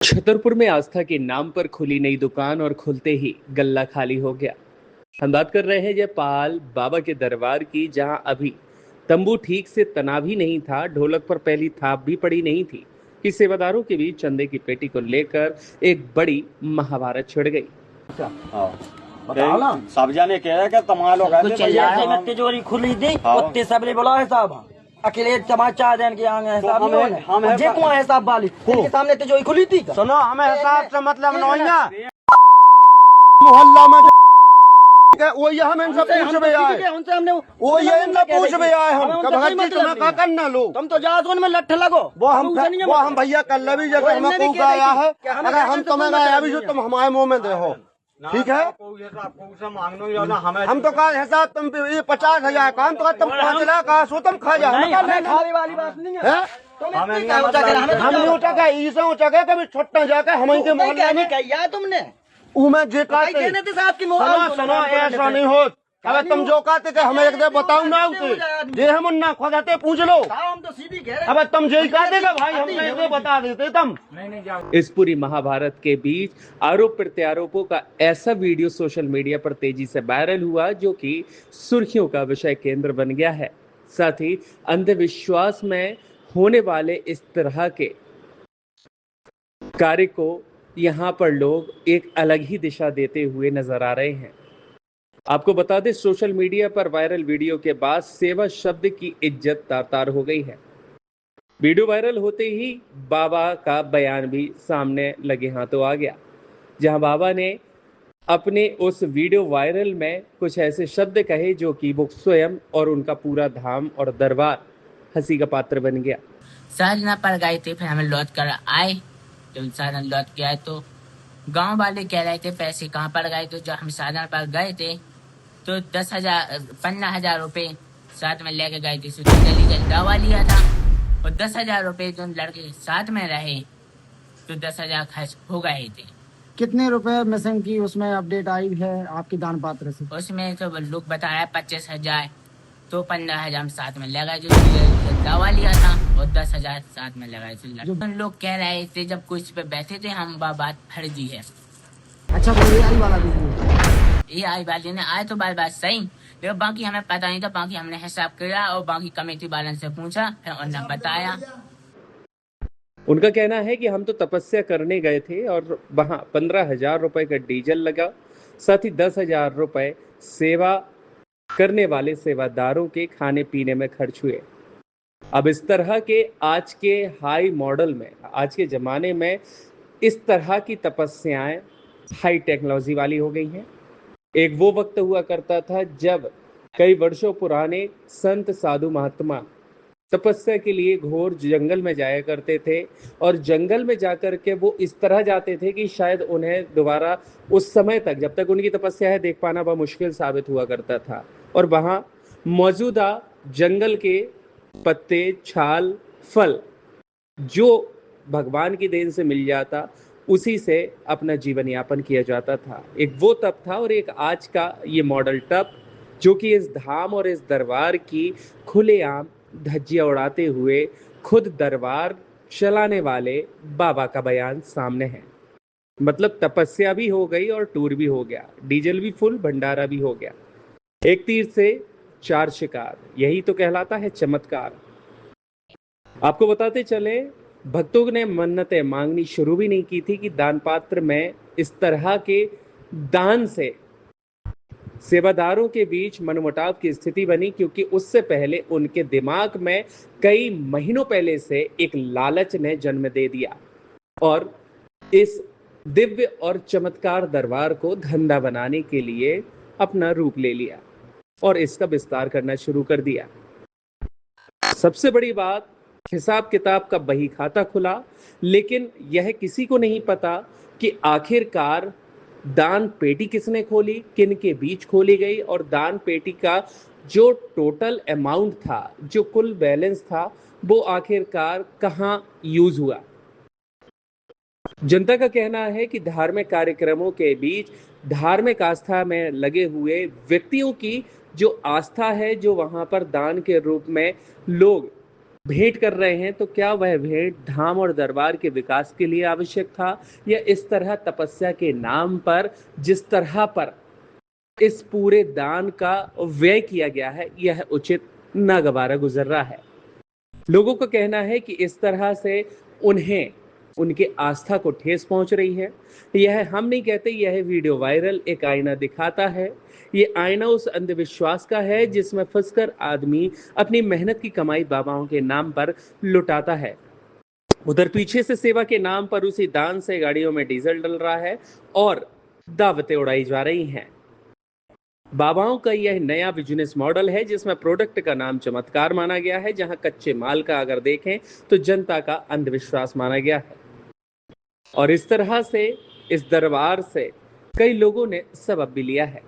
छतरपुर में आस्था के नाम पर खुली नई दुकान और खुलते ही गल्ला खाली हो गया। हम बात कर रहे हैं जयपाल बाबा के दरबार की, जहां अभी तंबू ठीक से तना भी नहीं था, ढोलक पर पहली थाप भी पड़ी नहीं थी कि सेवादारों के बीच चंदे की पेटी को लेकर एक बड़ी महाभारत छिड़ गई। हाँ। बताओ ना, सब जाने कह रहे तमाल हो गए में तिजोरी खुली थी, कुत्ते सबले बोला है साहब अकेले समाचार देन के आगे हिसाब हम जे कुआं हिसाब वाली के सामने तिजोरी खुली थी। सुनो, हमें हिसाब से मतलब नहीं है। मोहल्ला में वो ये हम इनसे पूछ भी आए, उनसे हमने वो ये इनसे पूछ भी आए हम भगत जी तुम्हें क्या करना लो, तुम तो जासून में लठ लगो। वो हम भैया कल भी जगह हमें कूक आया है, अगर हम तुम्हें गए अभी जो तुम हमारे मुँह में दे हो, ठीक है। हम तो कहा हिसाब तुम 50,000 काम तो तुम 5 लाख का सो तुम खा जाओ। खाने वाली बात नहीं है। हम नहीं उठा गए, इसे उठा गए कभी छोटा जाकर हमारे मोहल्ले में कहा तुमने उमें जे कहते सुनो ऐसा नहीं हो। अबे तुम जो कहते थे हमें एक दे बताऊ ना जे हम ना खोदाते पूछ लो। हम तो सीधी कह रहे अब तुम जे कहते भाई हम एक दे बता देते तुम। इस पूरी महाभारत के बीच आरोप प्रत्यारोपों का ऐसा वीडियो सोशल मीडिया पर तेजी से वायरल हुआ, जो कि सुर्खियों का विषय केंद्र बन गया है। साथ ही अंधविश्वास में होने वाले इस तरह के कार्य को यहाँ पर लोग एक अलग ही दिशा देते हुए नजर आ रहे हैं। आपको बता दें, सोशल मीडिया पर वायरल वीडियो के बाद सेवा शब्द की इज्जत तार-तार हो गई है। वीडियो वायरल होते ही बाबा का बयान भी सामने लगे हाथों आ गया, जहां बाबा ने अपने उस वीडियो वायरल में कुछ ऐसे शब्द कहे जो कि वो स्वयं और उनका पूरा धाम और दरबार हंसी का पात्र बन गया। साधना पर गए थे, फिर हमें लौट कर आए। जब साधना लौट के आए तो गांव वाले कह रहे थे पैसे कहाँ पर गए। तो जब हम साधना पर गए थे तो 15,000 रुपए साथ में लेके गए थे। जल्दी दवा लिया था और 10,000 रुपए जो लड़के साथ में रहे तो 10,000 खर्च हो गए थे। कितने रुपए मिसिंग की उसमें अपडेट आई है आपकी दान पात्र से? उसमें तो लोग बता रहे 25,000, तो 15,000 साथ में लगाए जो दवा लिया था और 10,000 साथ में लगाए थे। लोग कह रहे थे जब कुछ पे बैठे थे हम बात फर्जी है। अच्छा, वो AI वाला भी AI वाले ने आए तो बात सही, लेकिन बाकी हमें पता नहीं था। बाकी हमने हिसाब किया और बाकी कमेटी वाले से पूछा, फिर उन्होंने बताया। उनका कहना है कि हम तो तपस्या करने गए थे और वहां 15,000 रुपए का डीजल लगा, साथ ही 10,000 रुपए सेवा करने वाले सेवादारों के खाने पीने में खर्च हुए। अब इस तरह के आज के हाई मॉडल में, आज के ज़माने में इस तरह की तपस्याएं हाई टेक्नोलॉजी वाली हो गई हैं। एक वो वक्त हुआ करता था जब कई वर्षों पुराने संत साधु महात्मा तपस्या के लिए घोर जंगल में जाया करते थे, और जंगल में जाकर के वो इस तरह जाते थे कि शायद उन्हें दोबारा उस समय तक, जब तक उनकी तपस्या है, देख पाना बहुत मुश्किल साबित हुआ करता था। और वहाँ मौजूदा जंगल के पत्ते, छाल, फल जो भगवान की देन से मिल जाता, उसी से अपना जीवन यापन किया जाता था। एक वो तप था और एक आज का ये मॉडल तप, जो कि इस धाम और इस दरबार की खुलेआम धज्जियां उड़ाते हुए खुद दरबार चलाने वाले बाबा का बयान सामने है। मतलब तपस्या भी हो गई और टूर भी हो गया, डीजल भी फुल, भंडारा भी हो गया। एक तीर से 4 शिकार, यही तो कहलाता है चमत्कार। आपको बताते चले, भक्तों ने मन्नतें मांगनी शुरू भी नहीं की थी कि दान पात्र में इस तरह के दान से सेवादारों के बीच मनमुटाव की स्थिति बनी, क्योंकि उससे पहले उनके दिमाग में कई महीनों पहले से एक लालच ने जन्म दे दिया और इस दिव्य और चमत्कार दरबार को धंधा बनाने के लिए अपना रूप ले लिया और इसका विस्तार करना शुरू कर दिया। सबसे बड़ी बात, हिसाब किताब का बही खाता खुला, लेकिन यह किसी को नहीं पता कि आखिरकार दान पेटी किसने खोली, किन के बीच खोली गई, और दान पेटी का जो टोटल अमाउंट था, जो कुल बैलेंस था, वो आखिरकार कहां यूज हुआ। जनता का कहना है कि धार्मिक कार्यक्रमों के बीच धार्मिक आस्था में लगे हुए व्यक्तियों की जो आस्था है, जो वहां पर दान के रूप में लोग भेंट कर रहे हैं, तो क्या वह भेंट धाम और दरबार के विकास के लिए आवश्यक था, या इस तरह तपस्या के नाम पर जिस तरह पर इस पूरे दान का व्यय किया गया है, यह उचित नागवारा गुजर रहा है। लोगों का कहना है कि इस तरह से उन्हें उनके आस्था को ठेस पहुंच रही है। यह हम नहीं कहते, यह वीडियो वायरल एक आईना दिखाता है। ये आईना उस अंधविश्वास का है जिसमें फंसकर आदमी अपनी मेहनत की कमाई बाबाओं के नाम पर लुटाता है। उधर पीछे से सेवा के नाम पर उसी दान से गाड़ियों में डीजल डल रहा है और दावतें उड़ाई जा रही हैं। बाबाओं का यह नया बिजनेस मॉडल है जिसमें प्रोडक्ट का नाम चमत्कार माना गया है, जहां कच्चे माल का अगर देखें तो जनता का अंधविश्वास माना गया है। और इस तरह से इस दरबार से कई लोगों ने सबक भी लिया है।